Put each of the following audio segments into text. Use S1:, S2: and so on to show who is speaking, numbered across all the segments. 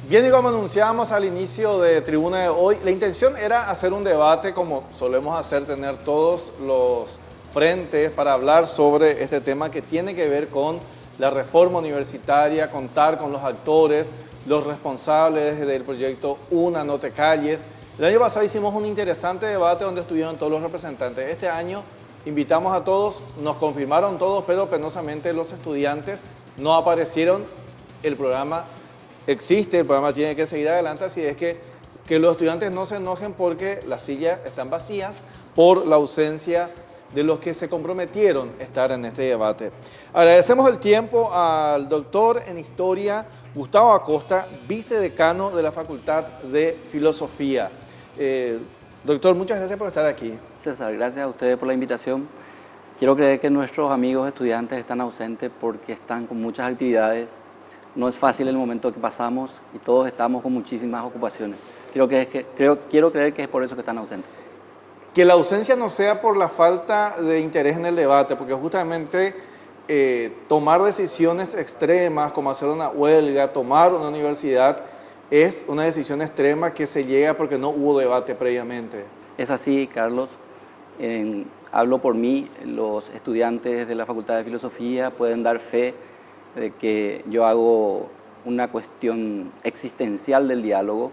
S1: Bien, y como anunciábamos al inicio de Tribuna de hoy, la intención era hacer un debate como solemos hacer, tener todos los frentes para hablar sobre este tema que tiene que ver con la reforma universitaria, contar con los actores, los responsables del proyecto Una, no te calles. El año pasado hicimos un interesante debate donde estuvieron todos los representantes. Este año invitamos a todos, nos confirmaron todos, pero penosamente los estudiantes no aparecieron. El programa existe, el programa tiene que seguir adelante, así es que los estudiantes no se enojen porque las sillas están vacías por la ausencia de los que se comprometieron a estar en este debate. Agradecemos el tiempo al doctor en Historia Gustavo Acosta, vicedecano de la Facultad de Filosofía. Doctor, muchas gracias por estar aquí.
S2: César, gracias a ustedes por la invitación. Quiero creer que nuestros amigos estudiantes están ausentes porque están con muchas actividades. No es fácil el momento que pasamos y todos estamos con muchísimas ocupaciones. Quiero creer que es por eso que están ausentes.
S1: Que la ausencia no sea por la falta de interés en el debate, porque justamente tomar decisiones extremas como hacer una huelga, tomar una universidad, es una decisión extrema que se llega porque no hubo debate previamente.
S2: Es así, Carlos. Hablo por mí, los estudiantes de la Facultad de Filosofía pueden dar fe de que yo hago una cuestión existencial del diálogo,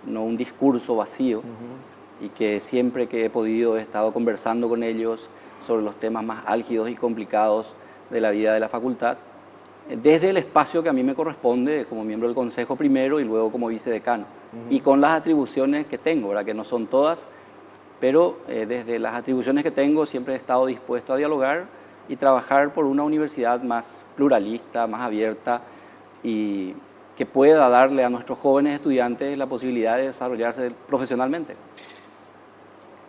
S2: no un discurso vacío, y que siempre que he podido he estado conversando con ellos sobre los temas más álgidos y complicados de la vida de la facultad, desde el espacio que a mí me corresponde como miembro del Consejo primero y luego como vicedecano, y con las atribuciones que tengo, ¿verdad? Que no son todas, pero desde las atribuciones que tengo siempre he estado dispuesto a dialogar y trabajar por una universidad más pluralista, más abierta y que pueda darle a nuestros jóvenes estudiantes la posibilidad de desarrollarse profesionalmente.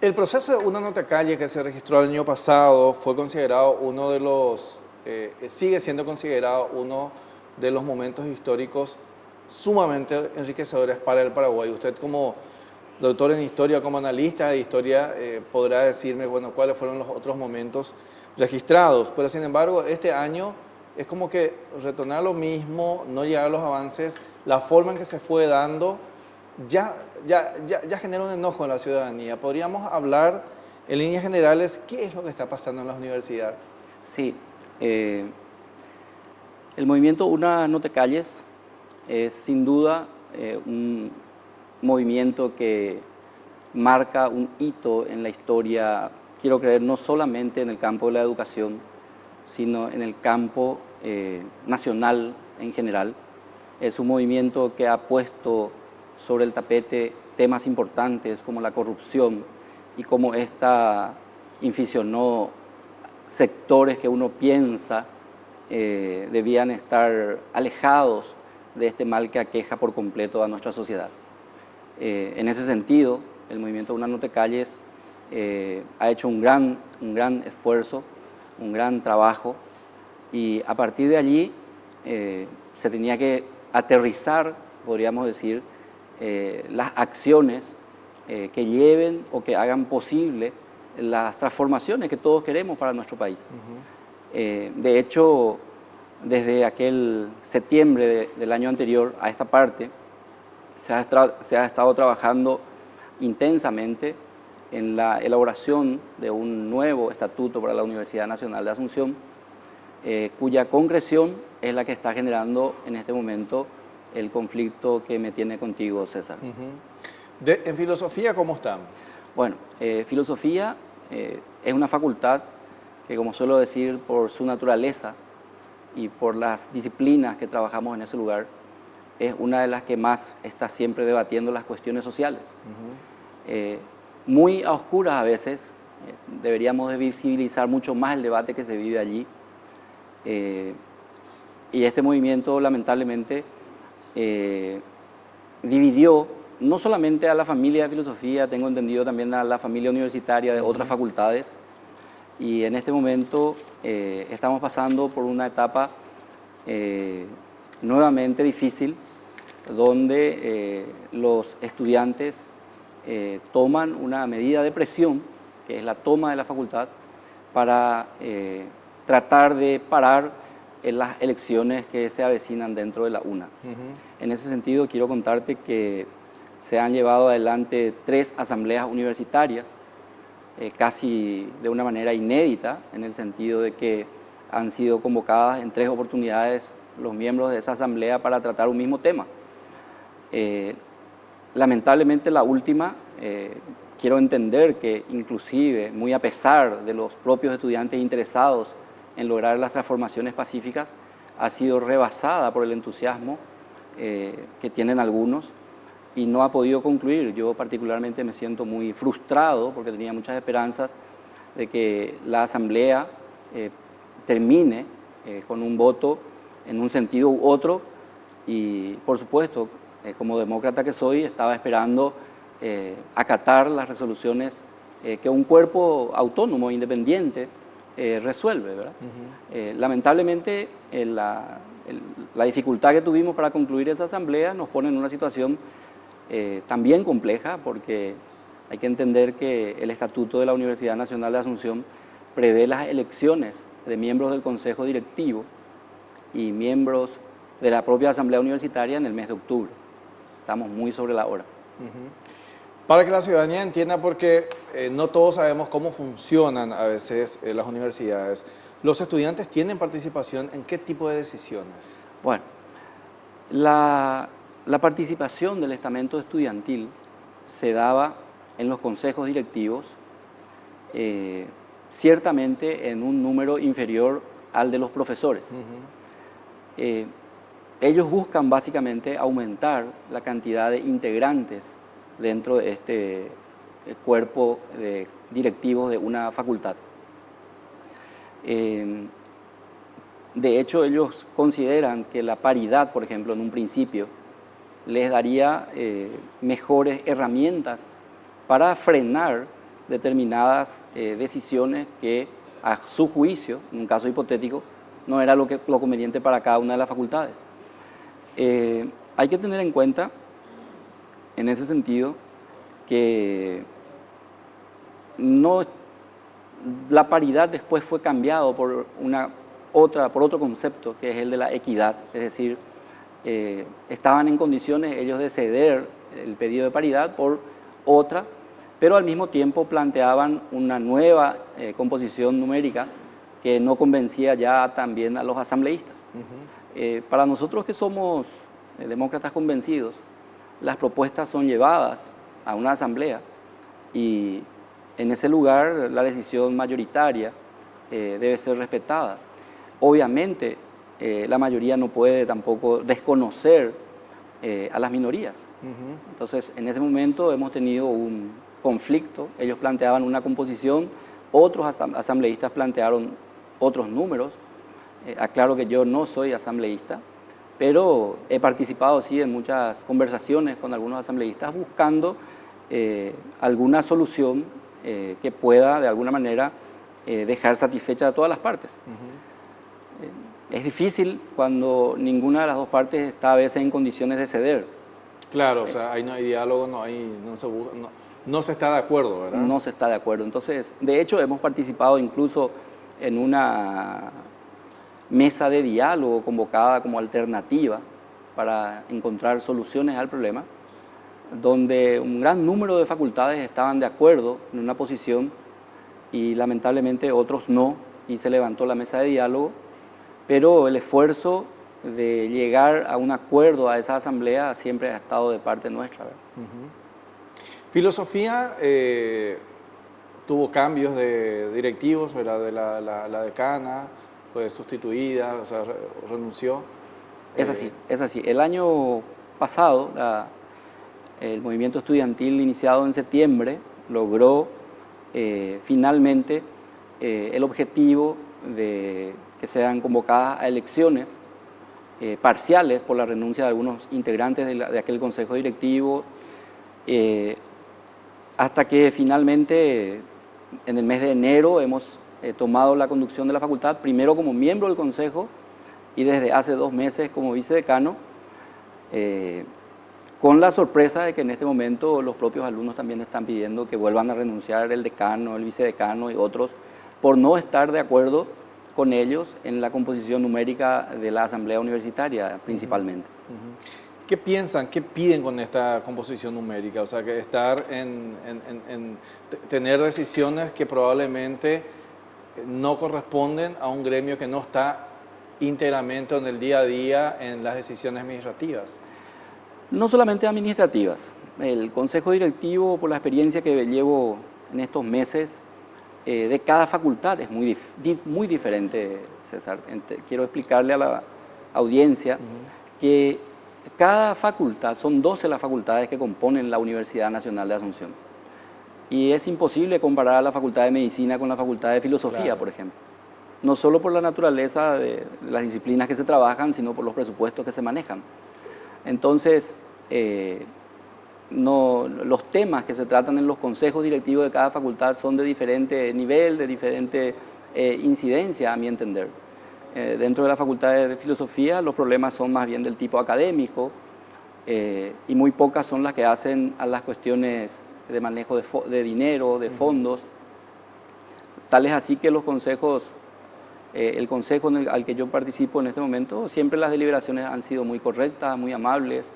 S1: El proceso de Una no te calles que se registró el año pasado fue considerado uno de los, sigue siendo considerado uno de los momentos históricos sumamente enriquecedores para el Paraguay. Usted como doctor en historia, como analista de historia, podrá decirme, bueno, cuáles fueron los otros momentos registrados, pero sin embargo este año es como que retornar a lo mismo, no llegar a los avances, la forma en que se fue dando ya genera un enojo en la ciudadanía. ¿Podríamos hablar en líneas generales qué es lo que está pasando en la universidad?
S2: Sí, el movimiento Una no te calles es sin duda un movimiento que marca un hito en la historia, quiero creer, no solamente en el campo de la educación, sino en el campo nacional en general. Es un movimiento que ha puesto sobre el tapete temas importantes como la corrupción y cómo esta inficionó sectores que uno piensa debían estar alejados de este mal que aqueja por completo a nuestra sociedad. En ese sentido, el movimiento Una no te calles ha hecho un gran esfuerzo, un gran trabajo, y a partir de allí se tenía que aterrizar, podríamos decir, las acciones que lleven o que hagan posible las transformaciones que todos queremos para nuestro país. De hecho, desde aquel septiembre del año anterior a esta parte, se ha estado trabajando intensamente en la elaboración de un nuevo estatuto para la Universidad Nacional de Asunción, cuya concreción es la que está generando en este momento el conflicto que me tiene contigo, César.
S1: En filosofía, ¿cómo están?
S2: Bueno, filosofía es una facultad que, como suelo decir, por su naturaleza y por las disciplinas que trabajamos en ese lugar, es una de las que más está siempre debatiendo las cuestiones sociales. Muy a oscuras a veces, deberíamos de visibilizar mucho más el debate que se vive allí. Y este movimiento, lamentablemente, dividió no solamente a la familia de filosofía, tengo entendido también a la familia universitaria de otras facultades, y en este momento estamos pasando por una etapa nuevamente difícil, donde los estudiantes toman una medida de presión, que es la toma de la facultad, para tratar de parar en las elecciones que se avecinan dentro de la UNA. En ese sentido, quiero contarte que se han llevado adelante 3 asambleas universitarias, casi de una manera inédita, en el sentido de que han sido convocadas en 3 oportunidades los miembros de esa asamblea para tratar un mismo tema. Lamentablemente la última, quiero entender que inclusive, muy a pesar de los propios estudiantes interesados en lograr las transformaciones pacíficas, ha sido rebasada por el entusiasmo que tienen algunos y no ha podido concluir. Yo particularmente me siento muy frustrado porque tenía muchas esperanzas de que la asamblea termine con un voto en un sentido u otro y, por supuesto, como demócrata que soy, estaba esperando acatar las resoluciones que un cuerpo autónomo, independiente, resuelve, ¿verdad? Lamentablemente, la dificultad que tuvimos para concluir esa asamblea nos pone en una situación también compleja, porque hay que entender que el Estatuto de la Universidad Nacional de Asunción prevé las elecciones de miembros del Consejo Directivo y miembros de la propia Asamblea Universitaria en el mes de octubre. Estamos muy sobre la hora.
S1: Para que la ciudadanía entienda, porque no todos sabemos cómo funcionan a veces las universidades, ¿los estudiantes tienen participación en qué tipo de decisiones?
S2: Bueno, la participación del estamento estudiantil se daba en los consejos directivos, ciertamente en un número inferior al de los profesores. Ellos buscan básicamente aumentar la cantidad de integrantes dentro de este cuerpo de directivos de una facultad. De hecho, ellos consideran que la paridad, por ejemplo, en un principio, les daría mejores herramientas para frenar determinadas decisiones que, a su juicio, en un caso hipotético, no era lo conveniente para cada una de las facultades. Hay que tener en cuenta, en ese sentido, que la paridad después fue cambiado por otro concepto, que es el de la equidad, es decir, estaban en condiciones ellos de ceder el pedido de paridad por otra, pero al mismo tiempo planteaban una nueva composición numérica que no convencía ya también a los asambleístas. Para nosotros que somos demócratas convencidos, las propuestas son llevadas a una asamblea y en ese lugar la decisión mayoritaria debe ser respetada. Obviamente, la mayoría no puede tampoco desconocer a las minorías. Entonces, en ese momento hemos tenido un conflicto. Ellos planteaban una composición, otros asambleístas plantearon otros números. Aclaro que yo no soy asambleísta, pero he participado sí en muchas conversaciones con algunos asambleístas buscando alguna solución que pueda de alguna manera dejar satisfecha a todas las partes. Es difícil cuando ninguna de las dos partes está a veces en condiciones de ceder.
S1: Claro, o sea, ahí no hay diálogo, no se está de acuerdo, ¿verdad?
S2: No se está de acuerdo. Entonces, de hecho, hemos participado incluso en una mesa de diálogo convocada como alternativa para encontrar soluciones al problema, donde un gran número de facultades estaban de acuerdo en una posición y lamentablemente otros no, y se levantó la mesa de diálogo, pero el esfuerzo de llegar a un acuerdo a esa asamblea siempre ha estado de parte nuestra, ¿verdad?
S1: Filosofía tuvo cambios de directivos, ¿verdad? De la decana fue sustituida, o sea, renunció.
S2: Es así. El año pasado, el movimiento estudiantil iniciado en septiembre logró finalmente el objetivo de que sean convocadas a elecciones parciales por la renuncia de algunos integrantes de aquel consejo directivo, hasta que finalmente en el mes de enero hemos tomado la conducción de la facultad, primero como miembro del consejo y desde hace 2 meses como vicedecano, con la sorpresa de que en este momento los propios alumnos también están pidiendo que vuelvan a renunciar el decano, el vicedecano y otros, por no estar de acuerdo con ellos en la composición numérica de la asamblea universitaria principalmente.
S1: ¿Qué piensan, qué piden con esta composición numérica? O sea, que estar tener decisiones que probablemente no corresponden a un gremio que no está íntegramente en el día a día en las decisiones administrativas.
S2: No solamente administrativas. El consejo directivo, por la experiencia que llevo en estos meses, de cada facultad es muy diferente, César. Quiero explicarle a la audiencia que cada facultad, son 12 las facultades que componen la Universidad Nacional de Asunción. Y es imposible comparar a la Facultad de Medicina con la Facultad de Filosofía, claro, por ejemplo. No solo por la naturaleza de las disciplinas que se trabajan, sino por los presupuestos que se manejan. Entonces, los temas que se tratan en los consejos directivos de cada facultad son de diferente nivel, de diferente incidencia, a mi entender. Dentro de la Facultad de Filosofía los problemas son más bien del tipo académico y muy pocas son las que hacen a las cuestiones de manejo de dinero, de fondos. Tal es así que los consejos, el consejo al que yo participo en este momento, siempre las deliberaciones han sido muy correctas, muy amables,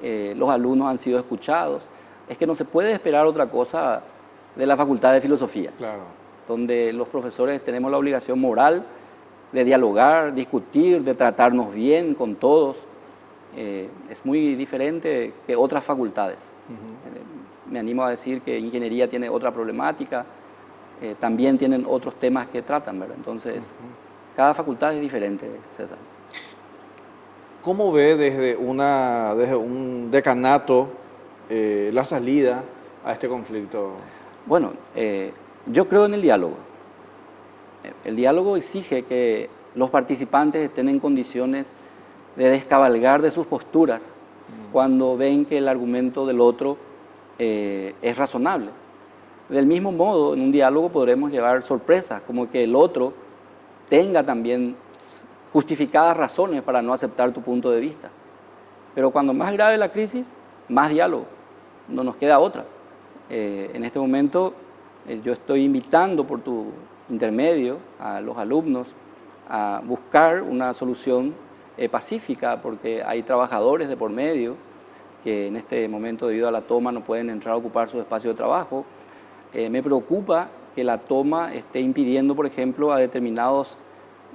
S2: los alumnos han sido escuchados. Es que no se puede esperar otra cosa de la Facultad de Filosofía, claro, donde los profesores tenemos la obligación moral de dialogar, discutir, de tratarnos bien con todos. Es muy diferente que otras facultades. Me animo a decir que ingeniería tiene otra problemática, también tienen otros temas que tratan, ¿verdad? Entonces, cada facultad es diferente, César.
S1: ¿Cómo ve desde un decanato la salida a este conflicto?
S2: Bueno, yo creo en el diálogo. El diálogo exige que los participantes estén en condiciones de descabalgar de sus posturas cuando ven que el argumento del otro es razonable. Del mismo modo, en un diálogo podremos llevar sorpresas, como que el otro tenga también justificadas razones para no aceptar tu punto de vista. Pero cuando más grave la crisis, más diálogo, no nos queda otra. En este momento yo estoy invitando por tu intermedio a los alumnos a buscar una solución pacífica, porque hay trabajadores de por medio que en este momento, debido a la toma, no pueden entrar a ocupar su espacio de trabajo. Me preocupa que la toma esté impidiendo, por ejemplo, a determinados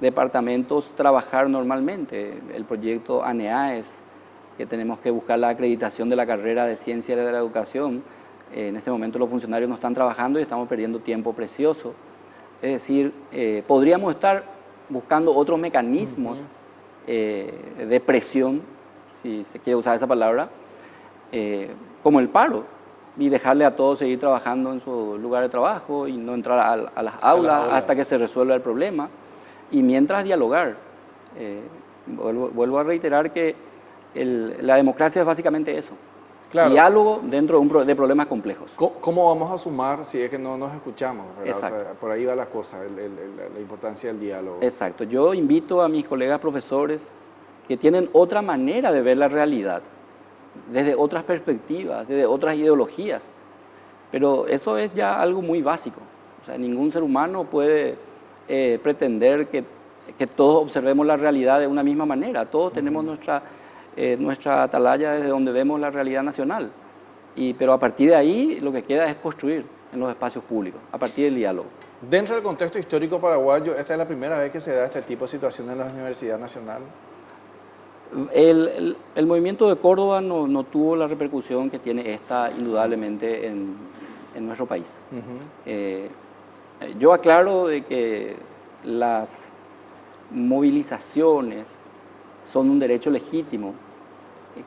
S2: departamentos trabajar normalmente. El proyecto ANEAES, que tenemos que buscar la acreditación de la carrera de Ciencia de la Educación, en este momento los funcionarios no están trabajando y estamos perdiendo tiempo precioso. Es decir, podríamos estar buscando otros mecanismos de presión, si se quiere usar esa palabra, como el paro, y dejarle a todos seguir trabajando en su lugar de trabajo y no entrar a las aulas hasta que se resuelva el problema. Y mientras dialogar, vuelvo a reiterar que la democracia es básicamente eso. Claro. Diálogo dentro de problemas complejos.
S1: ¿Cómo vamos a sumar si es que no nos escuchamos? Exacto. O sea, por ahí va la cosa, la importancia del diálogo.
S2: Exacto. Yo invito a mis colegas profesores que tienen otra manera de ver la realidad, desde otras perspectivas, desde otras ideologías. Pero eso es ya algo muy básico. O sea, ningún ser humano puede pretender que todos observemos la realidad de una misma manera. Todos tenemos nuestra atalaya desde donde vemos la realidad nacional. Pero a partir de ahí lo que queda es construir en los espacios públicos, a partir del diálogo.
S1: Dentro del contexto histórico paraguayo, ¿esta es la primera vez que se da este tipo de situación en la Universidad Nacional?
S2: El movimiento de Córdoba no tuvo la repercusión que tiene esta indudablemente en nuestro país. Yo aclaro de que las movilizaciones son un derecho legítimo,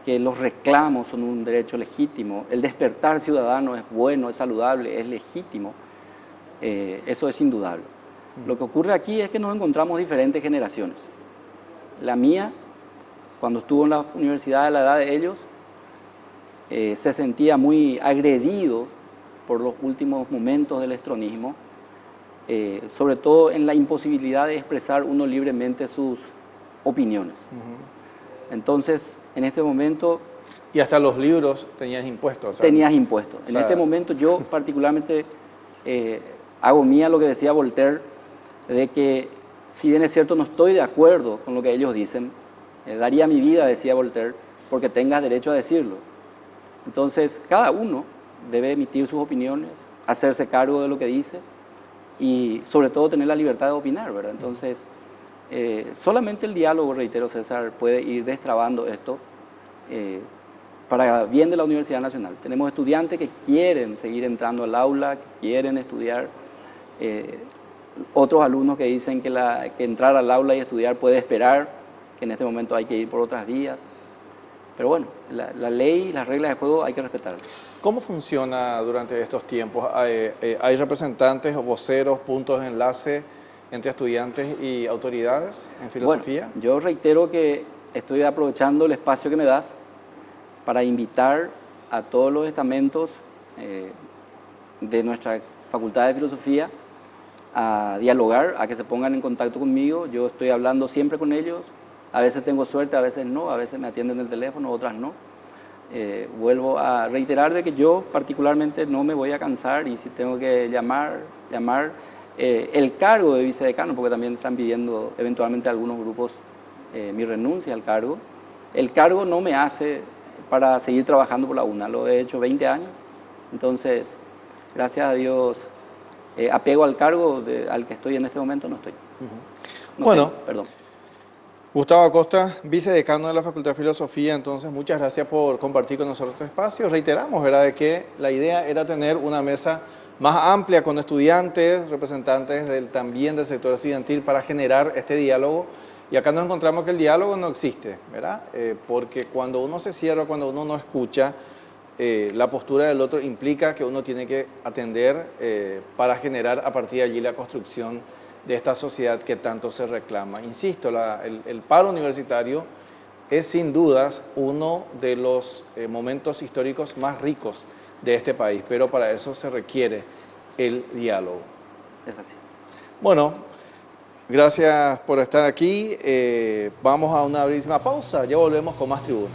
S2: que los reclamos son un derecho legítimo, el despertar ciudadano es bueno, es saludable, es legítimo, eso es indudable. Lo que ocurre aquí es que nos encontramos diferentes generaciones. La mía, cuando estuvo en la universidad a la edad de ellos, se sentía muy agredido por los últimos momentos del estronismo, sobre todo en la imposibilidad de expresar uno libremente sus opiniones. Entonces, en este momento...
S1: Y hasta los libros tenías impuestos.
S2: Tenías impuestos. En este momento yo particularmente hago mía lo que decía Voltaire, de que si bien es cierto, no estoy de acuerdo con lo que ellos dicen, daría mi vida, decía Voltaire, porque tengas derecho a decirlo. Entonces, cada uno debe emitir sus opiniones, hacerse cargo de lo que dice y sobre todo tener la libertad de opinar, ¿verdad? Entonces, solamente el diálogo, reitero, César, puede ir destrabando esto para bien de la Universidad Nacional. Tenemos estudiantes que quieren seguir entrando al aula, que quieren estudiar, otros alumnos que dicen que entrar al aula y estudiar puede esperar, que en este momento hay que ir por otras vías. Pero bueno, la ley y las reglas de juego hay que respetarlas.
S1: ¿Cómo funciona durante estos tiempos? ¿Hay representantes o voceros, puntos de enlace entre estudiantes y autoridades en filosofía?
S2: Bueno, yo reitero que estoy aprovechando el espacio que me das para invitar a todos los estamentos de nuestra Facultad de Filosofía a dialogar, a que se pongan en contacto conmigo. Yo estoy hablando siempre con ellos. A veces tengo suerte, a veces no, a veces me atienden el teléfono, otras no. Vuelvo a reiterar de que yo particularmente no me voy a cansar y si tengo que llamar. El cargo de vicedecano, porque también están pidiendo eventualmente algunos grupos mi renuncia al cargo. El cargo no me hace para seguir trabajando por la UNA, lo he hecho 20 años, entonces, gracias a Dios, apego al cargo al que estoy en este momento no estoy.
S1: Perdón. Gustavo Acosta, vicedecano de la Facultad de Filosofía, entonces muchas gracias por compartir con nosotros este espacio. Reiteramos, ¿verdad?, de que la idea era tener una mesa más amplia con estudiantes, representantes también del sector estudiantil para generar este diálogo. Y acá nos encontramos que el diálogo no existe, ¿verdad? Porque cuando uno se cierra, cuando uno no escucha, la postura del otro implica que uno tiene que atender para generar a partir de allí la construcción de esta sociedad que tanto se reclama. Insisto, el paro universitario es sin dudas uno de los momentos históricos más ricos de este país, pero para eso se requiere el diálogo.
S2: Es así.
S1: Bueno, gracias por estar aquí. Vamos a una brevísima pausa, ya volvemos con más Tribuna.